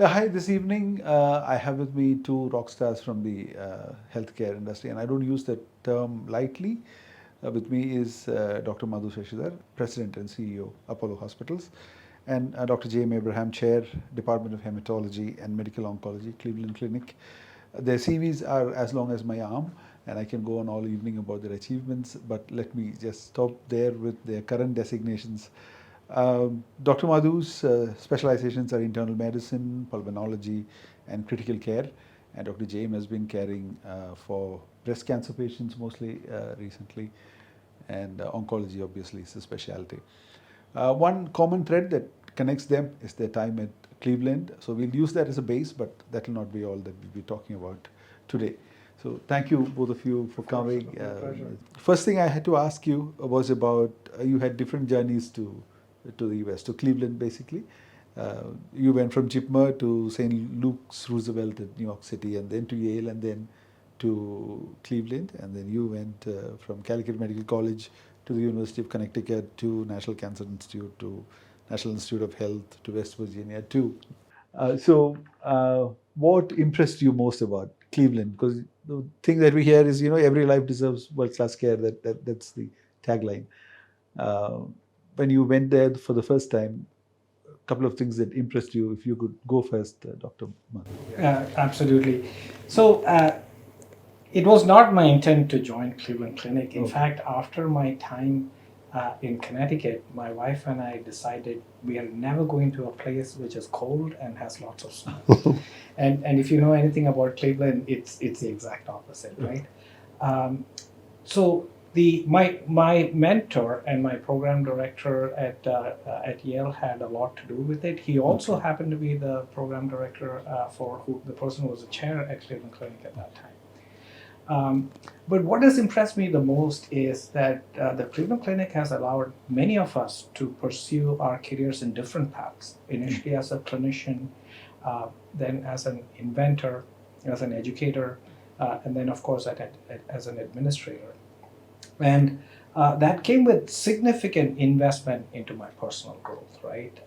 Hi, this evening I have with me two rock stars from the healthcare industry, and I don't use that term lightly. With me is Dr. Madhu Sasidhar, President and CEO, Apollo Hospitals, and Dr. Jame Abraham, Chair, Department of Haematology and Medical Oncology, Cleveland Clinic. Their CVs are as long as my arm, and I can go on all evening about their achievements, but let me just stop there with their current designations. Dr. Madhu's specializations are internal medicine, pulmonology, and critical care. And Dr. Jame has been caring for breast cancer patients mostly recently, and oncology obviously is a specialty. One common thread that connects them is their time at Cleveland. So we'll use that as a base, but that will not be all that we'll be talking about today. So thank you, both of you, for coming. First thing I had to ask you was about you had different journeys to the US, to Cleveland basically. You went from Chipmer to St. Luke's Roosevelt at New York City, and then to Yale, and then to Cleveland, and then you went from Calicut Medical College to the University of Connecticut, to National Cancer Institute, to National Institute of Health, to West Virginia, too. What impressed you most about Cleveland? Because the thing that we hear is, every life deserves world-class care. That's the tagline. Uh, when you went there for the first time, a couple of things that impressed you. If you could go first, Dr. Madhu. Absolutely. So it was not my intent to join Cleveland Clinic. In Okay. fact, after my time in Connecticut, my wife and I decided we are never going to a place which is cold and has lots of snow. And if you know anything about Cleveland, it's the exact opposite, right? Um, so my mentor and my program director at Yale had a lot to do with it. He also Okay. happened to be the program director for the person who was a chair at Cleveland Clinic at that time. But what has impressed me the most is that the Cleveland Clinic has allowed many of us to pursue our careers in different paths. Initially as a clinician, then as an inventor, as an educator, and then of course as an administrator. And that came with significant investment into my personal growth, right?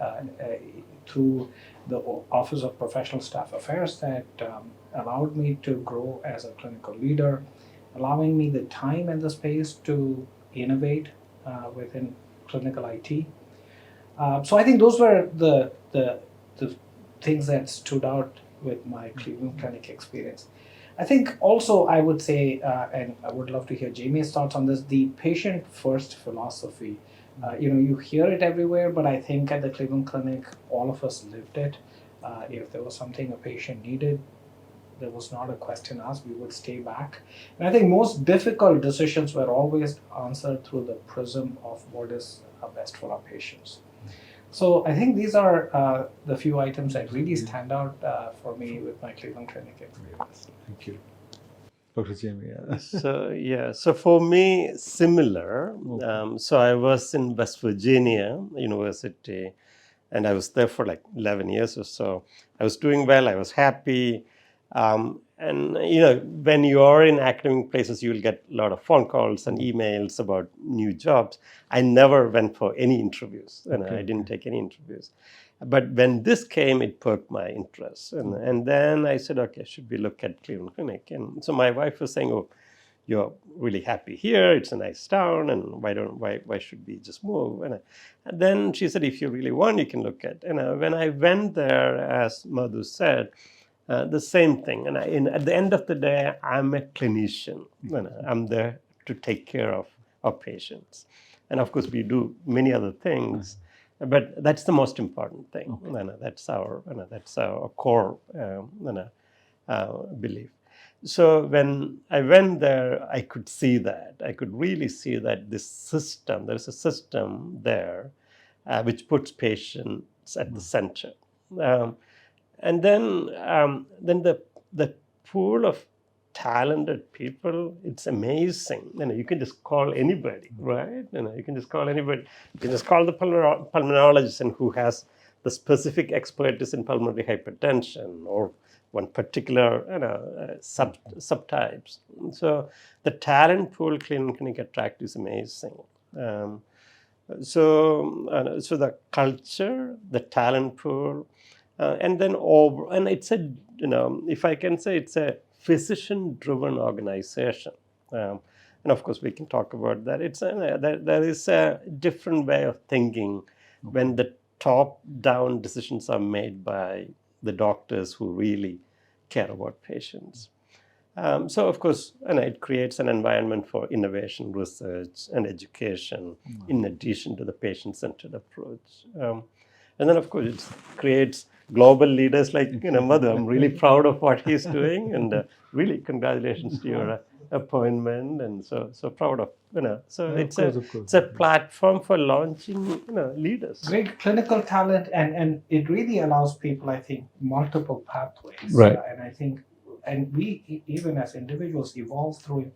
Through the Office of Professional Staff Affairs that allowed me to grow as a clinical leader, allowing me the time and the space to innovate within clinical IT. So I think those were the things that stood out with my Cleveland Clinic experience. I think also I would say, and I would love to hear Jamie's thoughts on this, the patient first philosophy. You hear it everywhere, but I think at the Cleveland Clinic, all of us lived it. If there was something a patient needed, there was not a question asked, we would stay back. And I think most difficult decisions were always answered through the prism of what is best for our patients. So I think these are the few items that really stand out for me with my Cleveland Clinic experience. Thank you. Dr. Jamie. Yeah. So for me, similar. Okay. So I was in West Virginia University, and I was there for like 11 years or so. I was doing well. I was happy. And when you are in academic places, you will get a lot of phone calls and emails about new jobs. I never went for any interviews, and I didn't take any interviews. But when this came, it perked my interest. And then I said, okay, should we look at Cleveland Clinic? And so my wife was saying, oh, you're really happy here. It's a nice town, and why should we just move? And then she said, if you really want, you can look at. And when I went there, as Madhu said, the same thing. And at the end of the day, I'm a clinician. I'm there to take care of patients. And of course, we do many other things, but that's the most important thing. That's our core belief. So when I went there, I could see that. I could really see that this system, there's a system there which puts patients at the center. And then the pool of talented people, it's amazing. You can just call anybody, right? You can just call anybody. You can just call the pulmonologist and who has the specific expertise in pulmonary hypertension or one particular subtypes. So the talent pool Cleveland Clinic attract is amazing. So the culture, the talent pool, And then it's a, if I can say, it's a physician-driven organization. And of course, we can talk about that. There is a different way of thinking when the top-down decisions are made by the doctors who really care about patients. So of course, it creates an environment for innovation, research, and education, in addition to the patient-centered approach. And then of course, it creates global leaders like Madhu. I'm really proud of what he's doing, and really congratulations to your appointment, and so proud of So it's a platform for launching leaders. Great clinical talent, and it really allows people, I think, multiple pathways. Right. And I think, and we even as individuals evolve through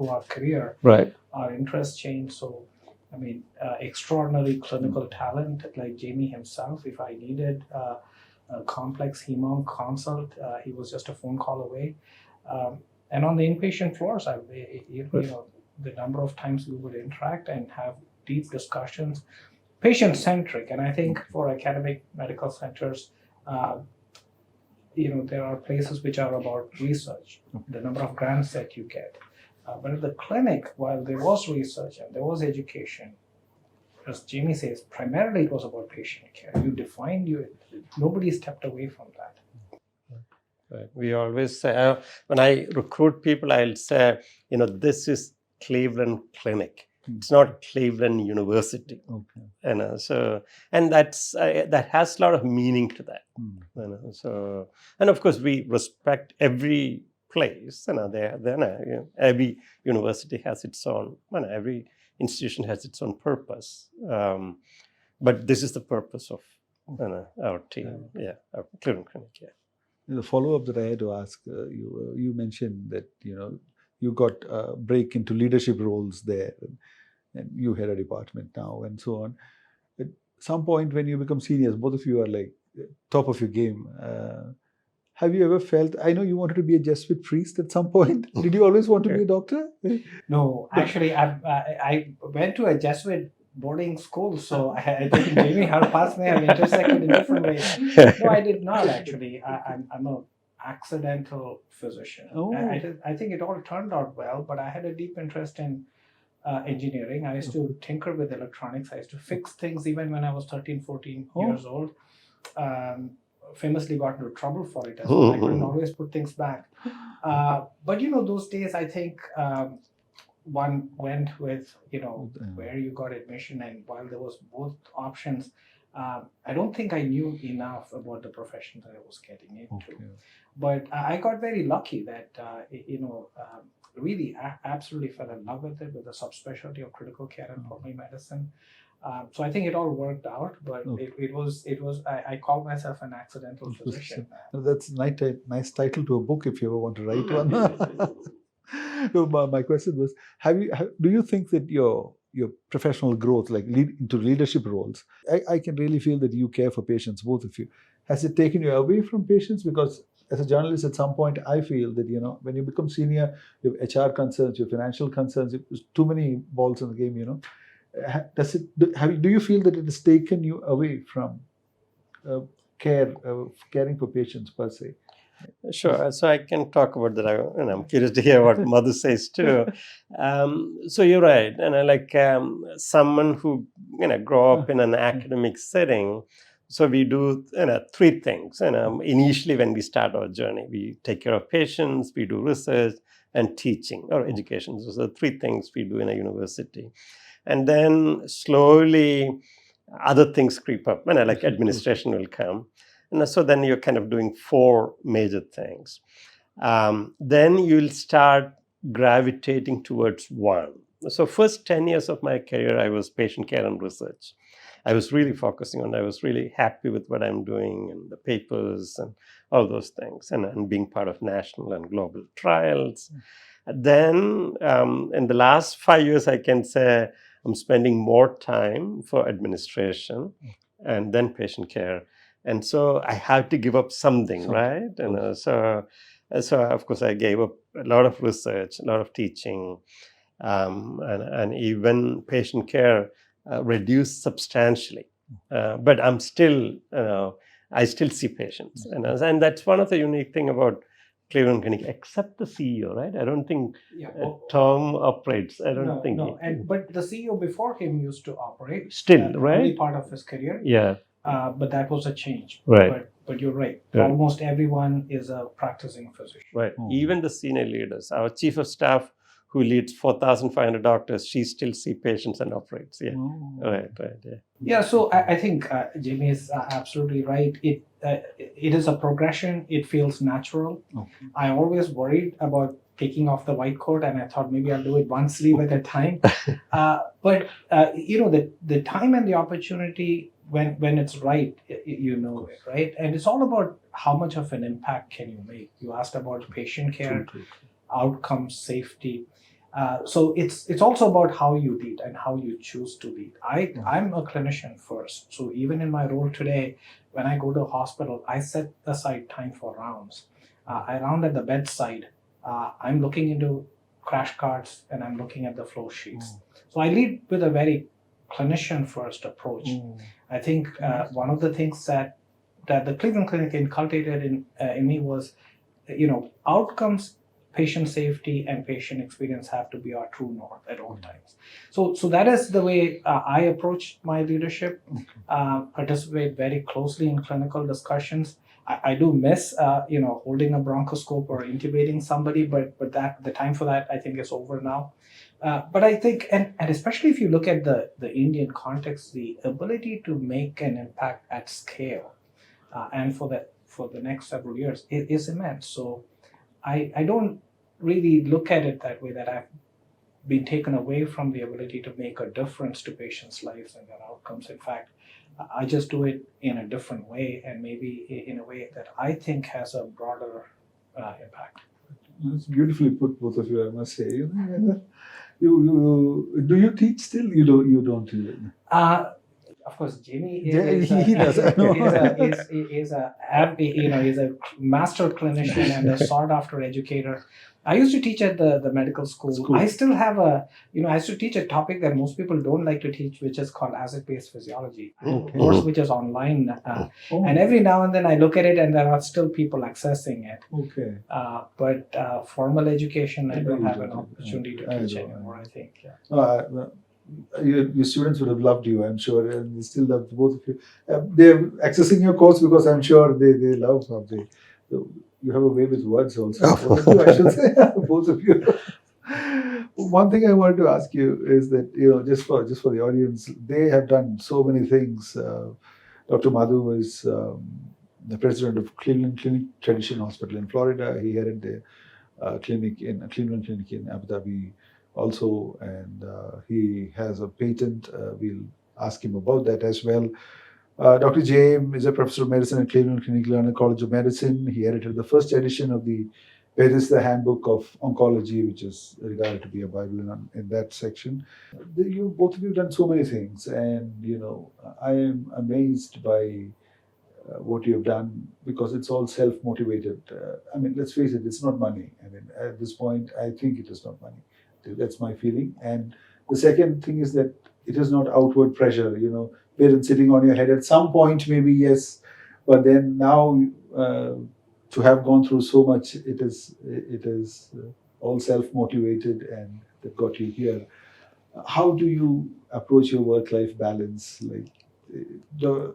our career. Right. Our interests change. So, I mean, extraordinary clinical talent like Jamie himself. If I needed a complex hemo consult, he was just a phone call away. And on the inpatient floors, the number of times we would interact and have deep discussions, patient-centric. And I think for academic medical centers, there are places which are about research, the number of grants that you get. But at the clinic, while there was research and there was education, as Jamie says, primarily it was about patient care. You defined nobody stepped away from that. Right. We always say, when I recruit people, I'll say, this is Cleveland Clinic. It's not Cleveland University. Okay. And that has a lot of meaning to that. So, and of course, we respect every place. Every university has its own. Every institution has its own purpose. But this is the purpose of our team. Our Cleveland Clinic. Yeah. The follow-up that I had to ask you mentioned that you got a break into leadership roles there, and you head a department now, and so on. At some point, when you become seniors, both of you are like top of your game. Have you ever felt? I know you wanted to be a Jesuit priest at some point. Did you always want to be a doctor? No, actually, I went to a Jesuit boarding school, so I think Jamie, her paths may have intersected in different ways. No, I did not actually. I'm an accidental physician. Oh. I think it all turned out well, but I had a deep interest in engineering. I used to tinker with electronics. I used to fix things even when I was 13, 14 years old. Famously got into trouble for it as well. I couldn't always put things back. But those days, I think one went with where you got admission, and while there was both options, I don't think I knew enough about the profession that I was getting into. Okay. But I got very lucky that really absolutely fell in love with it, with the subspecialty of critical care and pulmonary medicine. So I think it all worked out, but it was. I call myself an accidental physician. That's a nice title to a book if you ever want to write one. So my question was: do you think that your professional growth, like into leadership roles, I can really feel that you care for patients, both of you. Has it taken you away from patients? Because as a journalist, at some point, I feel that when you become senior, you have HR concerns, you have financial concerns. There's too many balls in the game. Do you feel that it has taken you away from caring for patients per se? Sure. So I can talk about that. I'm curious to hear what Madhu says too. So you're right. And someone who grow up in an academic setting, so we do three things. Initially, when we start our journey, we take care of patients, we do research, and teaching or education. So the three things we do in a university. And then slowly, other things creep up. Administration will come. And so then you're kind of doing four major things. Then you'll start gravitating towards one. So first 10 years of my career, I was patient care and research. I was really focusing on, I was really happy with what I'm doing and the papers and all those things, and being part of national and global trials. Then in the last 5 years, I can say I'm spending more time for administration and then patient care. And so I had to give up something, right? And so of course I gave up a lot of research, a lot of teaching, and even patient care reduced substantially. But I'm still I still see patients. And that's one of the unique thing about Cleveland Clinic, except the CEO, right? I don't think Tom operates. I don't think. No. But the CEO before him used to operate. Still, right? Early part of his career. Yeah. But that was a change. Right. But you're right. Right. Almost everyone is a practicing physician. Right. Even the senior leaders, our chief of staff who leads 4,500 doctors, she still see patients and operates. Yeah. Right. Yeah. Yeah. So I think Jamie is absolutely right. It is a progression. It feels natural. I always worried about taking off the white coat, and I thought maybe I'll do it one sleeve at a time. But the time and the opportunity when it's right, it, right? And it's all about how much of an impact can you make. You asked about patient care, outcomes, safety. So it's also about how you lead and how you choose to lead. I'm a clinician first. So even in my role today, when I go to a hospital, I set aside time for rounds. I round at the bedside. I'm looking into crash cards and I'm looking at the flow sheets. So I lead with a very clinician first approach. I think one of the things that the Cleveland Clinic inculcated in me was, outcomes, patient safety, and patient experience have to be our true north at all times. So that is the way I approach my leadership. Participate very closely in clinical discussions. I do miss, holding a bronchoscope or intubating somebody, but that the time for that I think is over now. But I think, and especially if you look at the Indian context, the ability to make an impact at scale, and for the next several years, it is immense. So I don't really look at it that way, that I've been taken away from the ability to make a difference to patients' lives and their outcomes. In fact, I just do it in a different way, and maybe in a way that I think has a broader impact. That's beautifully put, both of you, I must say. You do you teach still? You don't even. Of course, Jamie He does. is a master clinician and a sought after educator. I used to teach at the medical school. I still have I used to teach a topic that most people don't like to teach, which is called acid-base physiology, course which is online. And every now and then I look at it, and there are still people accessing it. But formal education, I don't have an opportunity to teach anymore, I think. Your students would have loved you, I'm sure, and they still love both of you. They're accessing your course because I'm sure they love something. So you have a way with words also. Both of you, I should say. Both of you. One thing I wanted to ask you is that, just for the audience, they have done so many things. Dr. Madhu is the president of Cleveland Clinic Tradition Hospital in Florida. He headed the Cleveland Clinic in Abu Dhabi also, and he has a patent. We'll ask him about that as well. Dr. Jame is a professor of medicine at Cleveland Clinic Learner College of Medicine. He edited the first edition of the Bethesda Handbook of Oncology, which is regarded to be a Bible in that section. Both of you have done so many things, and I am amazed by what you have done, because it's all self-motivated. Let's face it, it's not money. At this point, I think it is not money. That's my feeling. And the second thing is that it is not outward pressure, parents sitting on your head. At some point, maybe yes, but then now to have gone through so much, it is all self-motivated, and that got you here. How do you approach your work-life balance? Like Dr.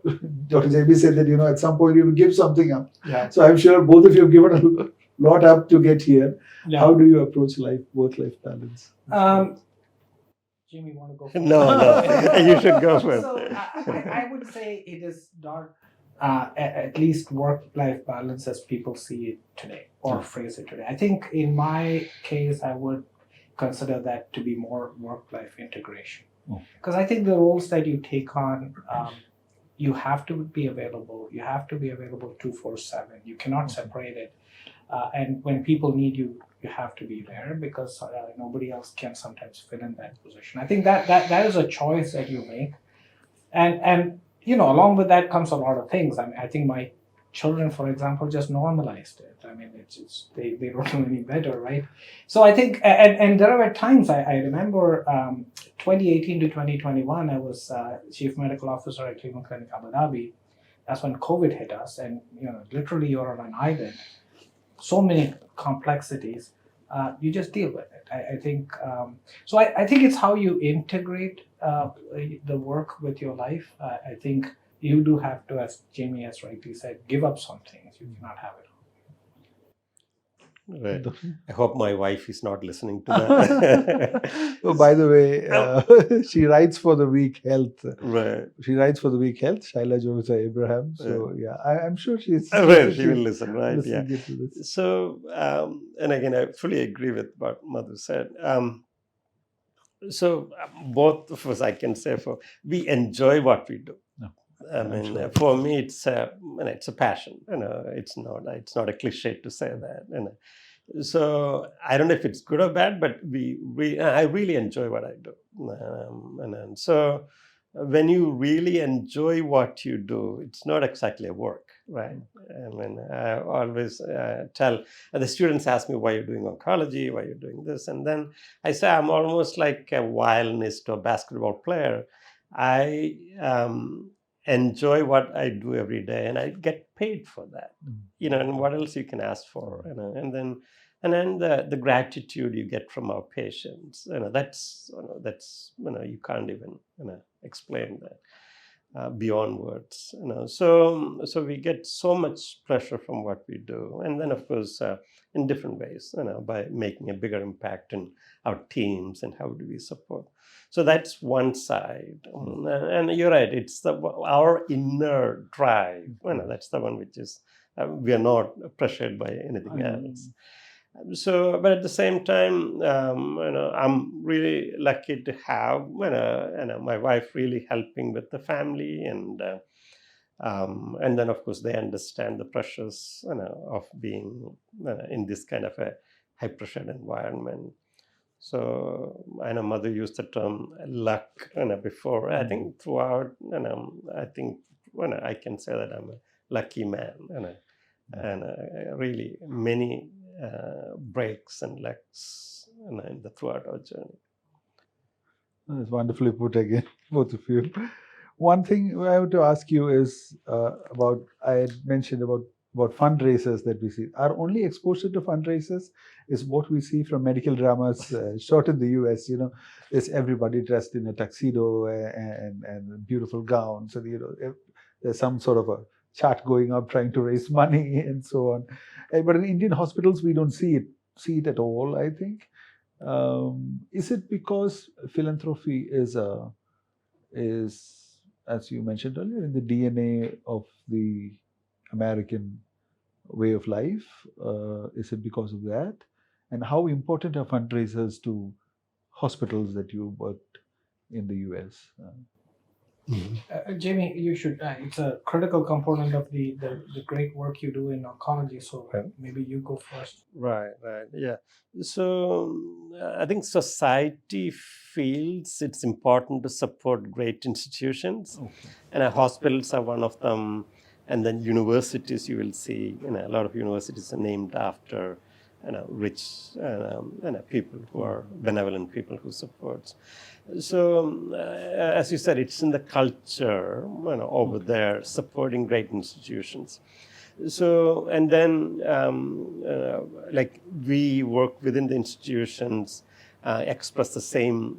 JB said that at some point you will give something up. Yeah. So I'm sure both of you have given a lot up to get here. Yeah. How do you approach work-life balance? Jimmy, want to go first? No, you should go first. So I would say it is not at least work-life balance as people see it today, or phrase it today. I think in my case, I would consider that to be more work-life integration. Because I think the roles that you take on, you have to be available. You have to be available 24/7. You cannot separate it. And when people need you, you have to be there, because nobody else can sometimes fill in that position. I think that is a choice that you make. And along with that comes a lot of things. I think my children, for example, just normalized it. It's they don't know any better, right? So I think, and there were times I remember 2018 to 2021, I was chief medical officer at Cleveland Clinic Abu Dhabi. That's when COVID hit us, and literally you're on an island. So many complexities. You just deal with it. I think so. I think it's how you integrate the work with your life. I think you do have to, as Jamie has rightly said, give up some things. You cannot have it. Right. I hope my wife is not listening to that. Oh, by the way, she writes for the Week Health. Right. She writes for the Week Health, Dr Jame Abraham. So yeah, I'm sure she's. Right, she will listen, right? Yeah. To this. So, and again, I fully agree with what Madhu said. So both of us, I can say, we enjoy what we do. No. I mean, for me, it's a passion. It's not a cliche to say that. So I don't know if it's good or bad, but I really enjoy what I do. And so when you really enjoy what you do, it's not exactly a work, right? I mean, I always tell the students ask me why you're doing oncology, why you're doing this, and then I say I'm almost like a violinist or basketball player. I enjoy what I do every day, and I get paid for that. And what else you can ask for? And then the gratitude you get from our patients, that's you can't even explain that beyond words. So we get so much pleasure from what we do, and then of course in different ways, by making a bigger impact in our teams and how do we support. So that's one side, and you're right. It's our inner drive. That's the one which is we are not pressured by anything else. So, but at the same time, I'm really lucky to have my wife really helping with the family, and then of course they understand the pressures of being in this kind of a high pressured environment. So I know Madhu used the term luck before. I think throughout, I think I can say that I'm a lucky man, and really many breaks and lucks throughout our journey. That's wonderfully put again, both of you. One thing I have to ask you is about, I had mentioned about fundraisers that we see. Our only exposure to fundraisers is what we see from medical dramas shot in the US. There's everybody dressed in a tuxedo and beautiful gowns, and there's some sort of a chart going up trying to raise money and so on. But in Indian hospitals, we don't see it at all, I think. Is it because philanthropy is, as you mentioned earlier, in the DNA of the American way of life? Is it because of that? And how important are fundraisers to hospitals that you worked in the US? Jamie, you should. It's a critical component of the great work you do in oncology. So maybe you go first. Right. Yeah. So I think society feels it's important to support great institutions, and hospitals are one of them. And then universities, you will see, a lot of universities are named after, rich, people who are benevolent people who support. So, as you said, it's in the culture, over there, supporting great institutions. So, and then, like we work within the institutions, express the same,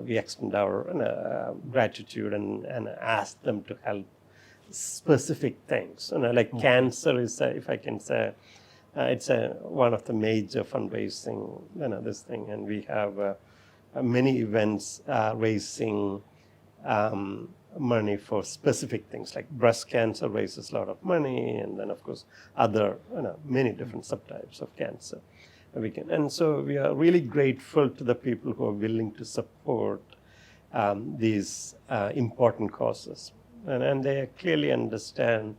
we extend our gratitude and ask them to help specific things. Like cancer is, if I can say, it's one of the major fundraising, this thing, and we have many events raising money for specific things, like breast cancer raises a lot of money, and then of course other many different subtypes of cancer. And so we are really grateful to the people who are willing to support these important causes. And they clearly understand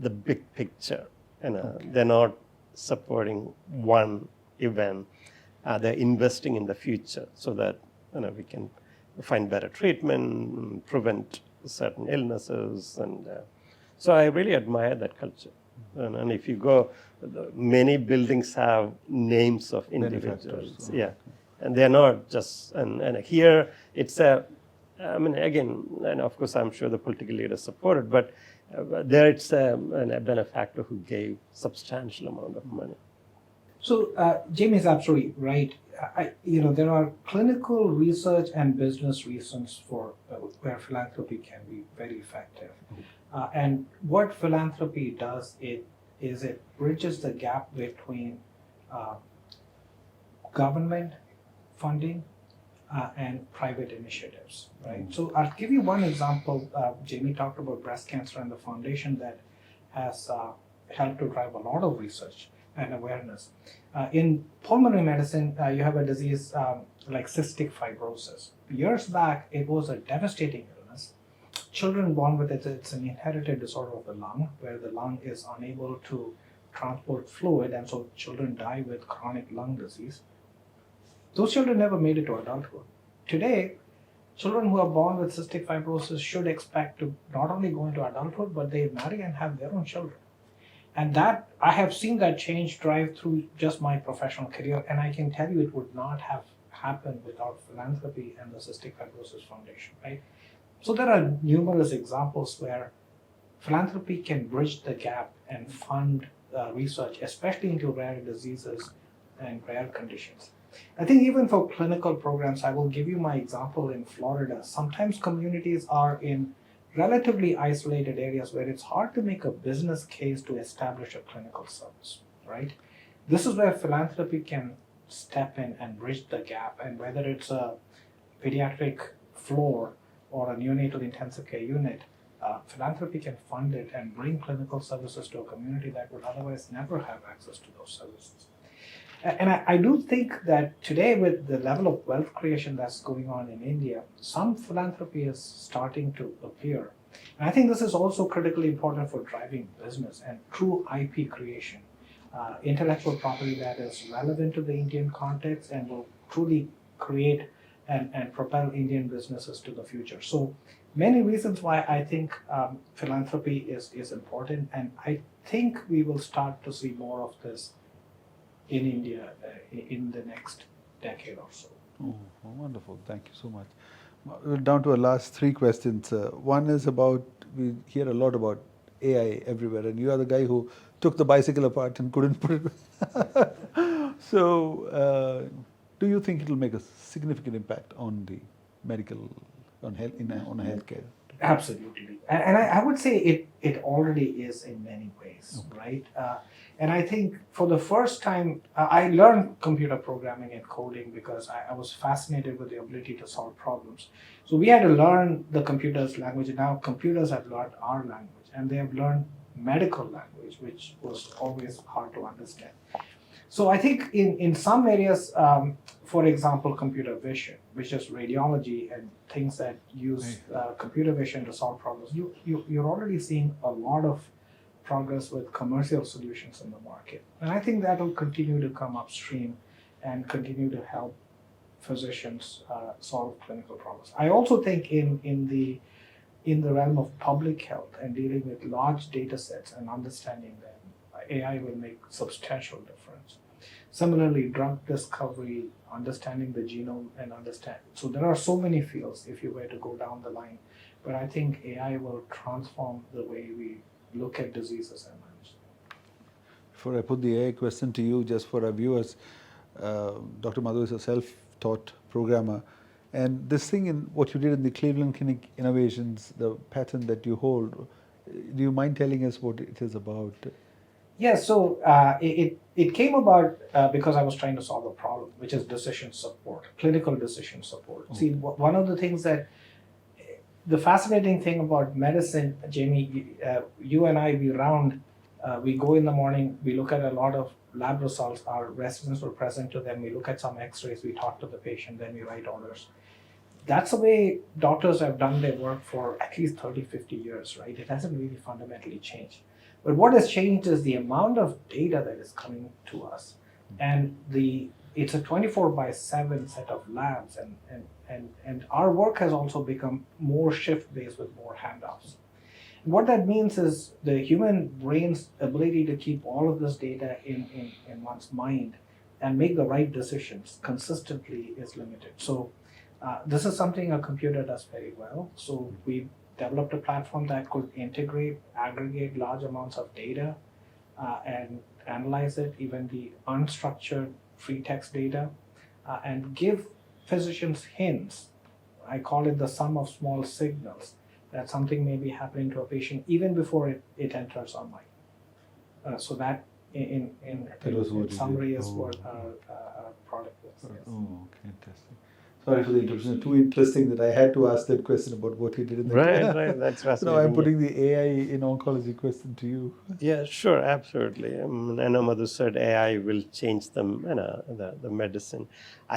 the big picture. They're not supporting one event. They're investing in the future so that we can find better treatment, prevent certain illnesses, and so I really admire that culture. And if you go, many buildings have names of individuals. Yeah, and they're not just. And here it's I mean, again, and of course, I'm sure the political leaders supported, but there it's a benefactor who gave substantial amount of money. So Jamie is absolutely right. There are clinical research and business reasons for where philanthropy can be very effective. And what philanthropy does is it bridges the gap between uh, government funding and private initiatives, right? So I'll give you one example. Jamie talked about breast cancer and the foundation that has helped to drive a lot of research and awareness. In pulmonary medicine, you have a disease like cystic fibrosis. Years back, it was a devastating illness. Children born with it, it's an inherited disorder of the lung, where the lung is unable to transport fluid, and so children die with chronic lung disease. Those children never made it to adulthood. Today, children who are born with cystic fibrosis should expect to not only go into adulthood, but they marry and have their own children. And that, I have seen that change drive through just my professional career, and I can tell you it would not have happened without philanthropy and the Cystic Fibrosis Foundation, right? So there are numerous examples where philanthropy can bridge the gap and fund research, especially into rare diseases and rare conditions. I think even for clinical programs, I will give you my example in Florida. Sometimes communities are in relatively isolated areas where it's hard to make a business case to establish a clinical service, right? This is where philanthropy can step in and bridge the gap, and whether it's a pediatric floor or a neonatal intensive care unit, philanthropy can fund it and bring clinical services to a community that would otherwise never have access to those services. And I do think that today, with the level of wealth creation that's going on in India, some philanthropy is starting to appear. And I think this is also critically important for driving business and true IP creation, intellectual property that is relevant to the Indian context and will truly create and propel Indian businesses to the future. So many reasons why I think philanthropy is important, and I think we will start to see more of this in India in the next decade or so. Oh, wonderful. Thank you so much. We're down to our last three questions. One is about, we hear a lot about AI everywhere, and you are the guy who took the bicycle apart and couldn't put it. So, do you think it will make a significant impact on the medical, on healthcare? Absolutely. And I would say it already is in many ways, right? And I think for the first time, I learned computer programming and coding because I was fascinated with the ability to solve problems. So we had to learn the computer's language, and now computers have learned our language, and they have learned medical language, which was always hard to understand. So I think in some areas, for example, computer vision, which is radiology and things that use computer vision to solve problems, you're already seeing a lot of progress with commercial solutions in the market. And I think that will continue to come upstream and continue to help physicians solve clinical problems. I also think in the realm of public health and dealing with large data sets and understanding them, AI will make substantial difference. Similarly, drug discovery, understanding the genome and understand. So there are so many fields if you were to go down the line, but I think AI will transform the way we look at diseases and manage them. Before I put the AI question to you, just for our viewers, Dr. Madhu is a self-taught programmer. And this thing in what you did in the Cleveland Clinic Innovations, the patent that you hold, do you mind telling us what it is about? Yeah, so it came about because I was trying to solve a problem, which is decision support, clinical decision support. See, one of the things that, the fascinating thing about medicine, Jamie, you and I, we go in the morning, we look at a lot of lab results, our residents will present to them, we look at some x-rays, we talk to the patient, then we write orders. That's the way doctors have done their work for at least 30, 50 years, right? It hasn't really fundamentally changed. But what has changed is the amount of data that is coming to us. And it's a 24/7 set of labs, and our work has also become more shift-based with more handoffs. And what that means is the human brain's ability to keep all of this data in one's mind and make the right decisions consistently is limited. So This is something a computer does very well. So we developed a platform that could integrate, aggregate large amounts of data and analyze it, even the unstructured free text data, and give physicians hints. I call it the sum of small signals that something may be happening to a patient even before it enters online. So that That was what in you summary did. is Oh. what our product is. Yes. Oh, okay, interesting. Sorry for the interruption. Too interesting that I had to ask that question about what he did in the Right. That's So now fascinating. I'm putting the AI in oncology question to you. Yeah, sure, absolutely. I know Madhu said AI will change the medicine.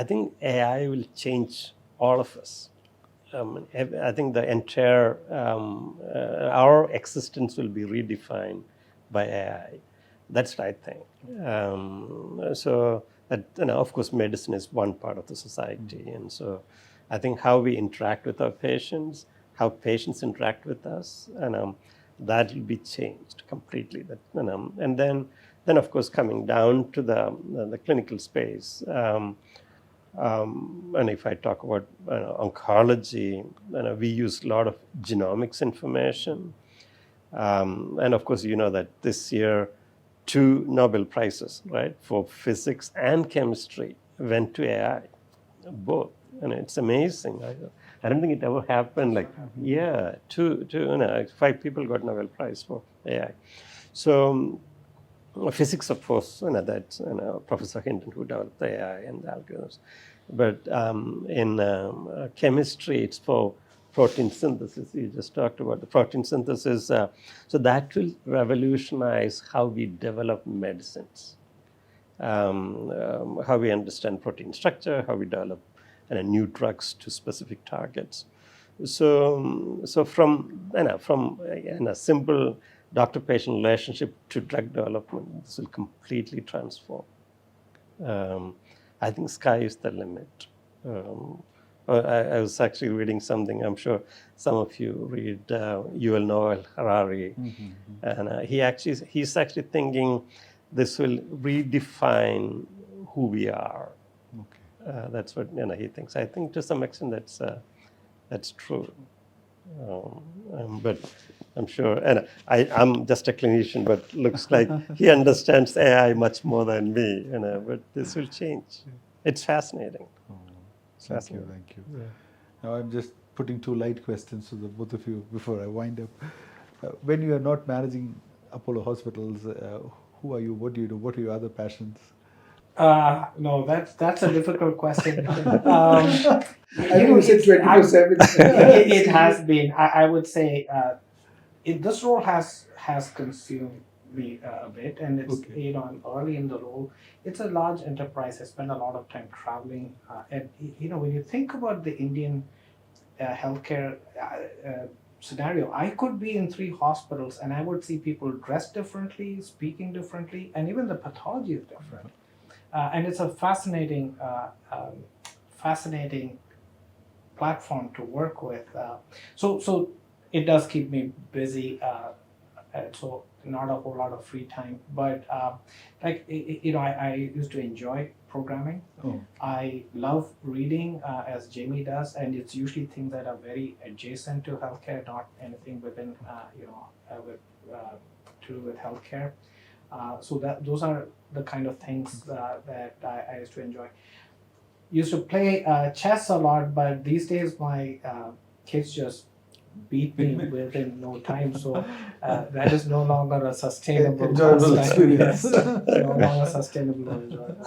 I think AI will change all of us. I think the entire our existence will be redefined by AI. That's what I think. So that of course, medicine is one part of the society, and so I think how we interact with our patients, how patients interact with us, and that will be changed completely. That and then of course coming down to the clinical space. And if I talk about oncology, we use a lot of genomics information. And of course, you know that this year, 2 Nobel Prizes, right, for physics and chemistry went to AI, both. And it's amazing. I don't think it ever happened. Like, yeah, two, 5 people got Nobel Prize for AI. So physics, of course, that's Professor Hinton who developed the AI and the algorithms. But in chemistry, it's for protein synthesis. You just talked about the protein synthesis. So that will revolutionize how we develop medicines, how we understand protein structure, how we develop new drugs to specific targets. So from a simple doctor-patient relationship to drug development, this will completely transform. I think sky is the limit. I was actually reading something. I'm sure some of you read Yuval Noah Harari, and he's actually thinking this will redefine who we are. Okay. That's what he thinks. I think to some extent that's true. But I'm sure, and I'm just a clinician, but looks like he understands AI much more than me. But this will change. It's fascinating. Oh, It's thank fascinating. you. Now I'm just putting 2 light questions to the both of you before I wind up. When you are not managing Apollo hospitals, who are you? What do you do? What are your other passions? No, that's a difficult question. I mean, you said It's- 24/7. it has been. I would say this role has consumed me a bit, and it's Okay. I'm early in the role. It's a large enterprise. I spend a lot of time traveling, and when you think about the Indian healthcare scenario, I could be in 3 hospitals and I would see people dressed differently, speaking differently, and even the pathology is different. And it's a fascinating platform to work with. So it does keep me busy. And so not a whole lot of free time, but I used to enjoy programming. Oh, I love reading as Jamie does, and it's usually things that are very adjacent to healthcare, not anything within with to do with healthcare. So those are the kind of things that I used to enjoy. Used to play chess a lot, but these days my kids just beat me within no time. So that is no longer a sustainable enjoyable pastime. experience. Yes, no longer sustainable or enjoyable.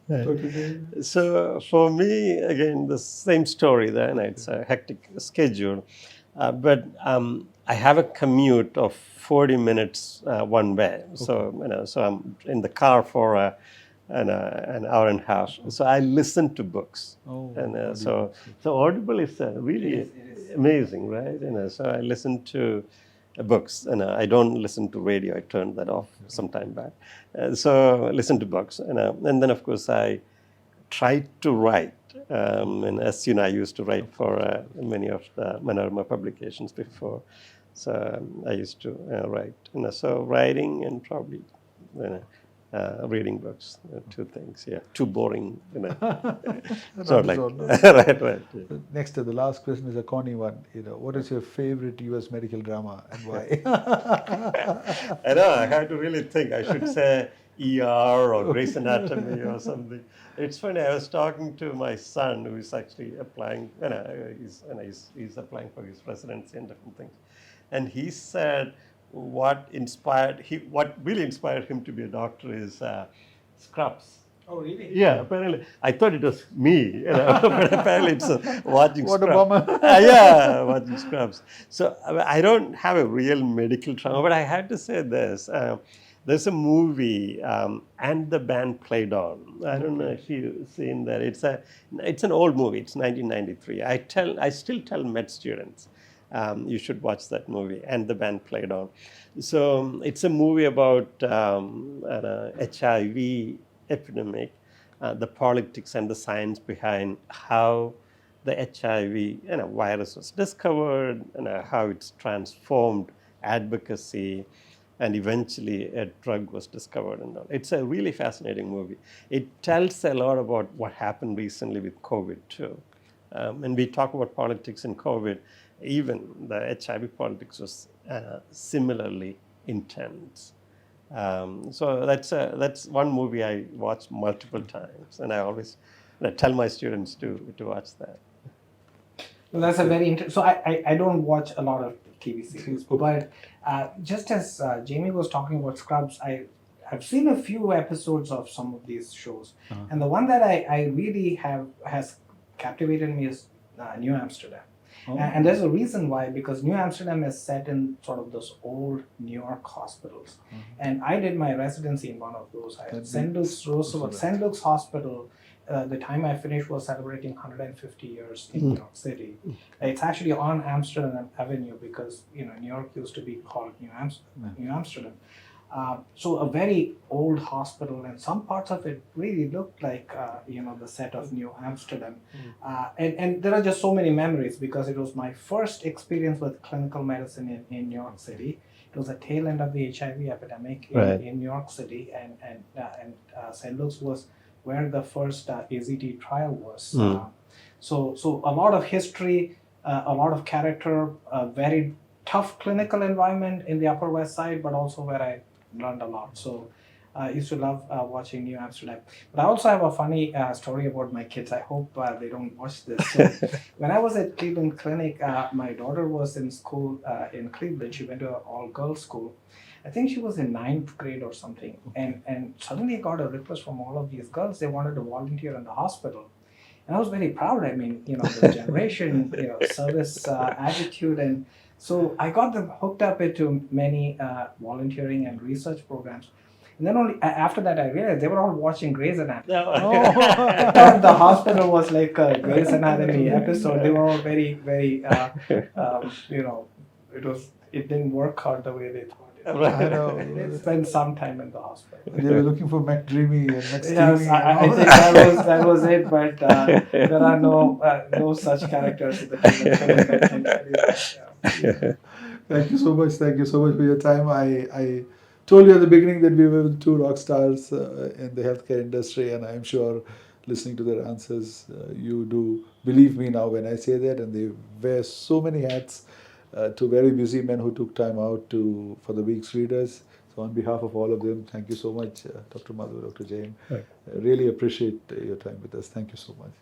Dr. Jame? So for me, again, the same story. Then it's a hectic schedule, but I have a commute of 40 minutes one way. So so I'm in the car for an hour and a half. So I listen to books, Oh, and so Audible is really It is. amazing, right? So I listen to books, and I don't listen to radio. I turned that off some time back. So I listen to books, and then of course I try to write. And as you know, I used to write for many of the Manorama publications before. So I used to write. So writing and probably reading books. Two things, yeah. Too boring, Not So at like, all, no. right. Yeah. Next, the last question is a corny one. What is your favorite U.S. medical drama and why? I know, I had to really think. I should say ER or Grey's Anatomy or something. It's funny, I was talking to my son who is actually applying, he's applying for his residency and different things. And he said what really inspired him to be a doctor is Scrubs. Oh, really? Yeah, apparently. I thought it was me, but apparently it's watching What a Scrubs. bummer. Yeah, watching Scrubs. So I don't have a real medical trauma, but I had to say this. There's a movie, and the band played on. I don't know if you've seen that. It's an old movie. It's 1993. I still tell med students, you should watch that movie, and the band played on. So it's a movie about an HIV epidemic, the politics and the science behind how the HIV virus was discovered, and how it's transformed advocacy, and eventually a drug was discovered. And all. It's a really fascinating movie. It tells a lot about what happened recently with COVID too. When we talk about politics in COVID, even the HIV politics was similarly intense. So that's one movie I watched multiple times, and I always tell my students to watch that. Well, that's a very interesting. So I don't watch a lot of TV series, but just as Jamie was talking about Scrubs, I've seen a few episodes of some of these shows, and the one that I really has captivated me is New Amsterdam. Oh. And there's a reason why, because New Amsterdam is set in sort of those old New York hospitals. And I did my residency in one of those. St. Luke's Roosevelt, St. Luke's Hospital, the time I finished was celebrating 150 years in New York City. It's actually on Amsterdam Avenue because New York used to be called New Amsterdam. So a very old hospital, and some parts of it really looked like the set of New Amsterdam. And there are just so many memories because it was my first experience with clinical medicine in New York City. It was the tail end of the HIV epidemic in New York City, and St. Luke's was where the first AZT trial was. So a lot of history, a lot of character, a very tough clinical environment in the Upper West Side, but also where I learned a lot. So I used to love watching New Amsterdam. But I also have a funny story about my kids. I hope they don't watch this. So when I was at Cleveland Clinic, my daughter was in school in Cleveland. She went to an all-girls school. I think she was in 9th grade or something. And suddenly I got a request from all of these girls. They wanted to volunteer in the hospital. And I was very proud. I mean, the generation, service attitude. And so I got them hooked up into many volunteering and research programs. And then only after that, I realized they were all watching Grey's Anatomy. I thought the hospital was like a Grey's Anatomy episode. They were all very, very, it didn't work out the way they thought. I know. They spent some time in the hospital. They were looking for McDreamy and McSteamy. Yes, I think that was it. But there are no such characters in the TV. Thank you so much. Thank you so much for your time. I told you at the beginning that we were two rock stars in the healthcare industry, and I'm sure listening to their answers, you do believe me now when I say that. And they wear so many hats to very busy men who took time out for the week's readers. So on behalf of all of them, thank you so much, Dr. Madhu, Dr. Jame. Really appreciate your time with us. Thank you so much.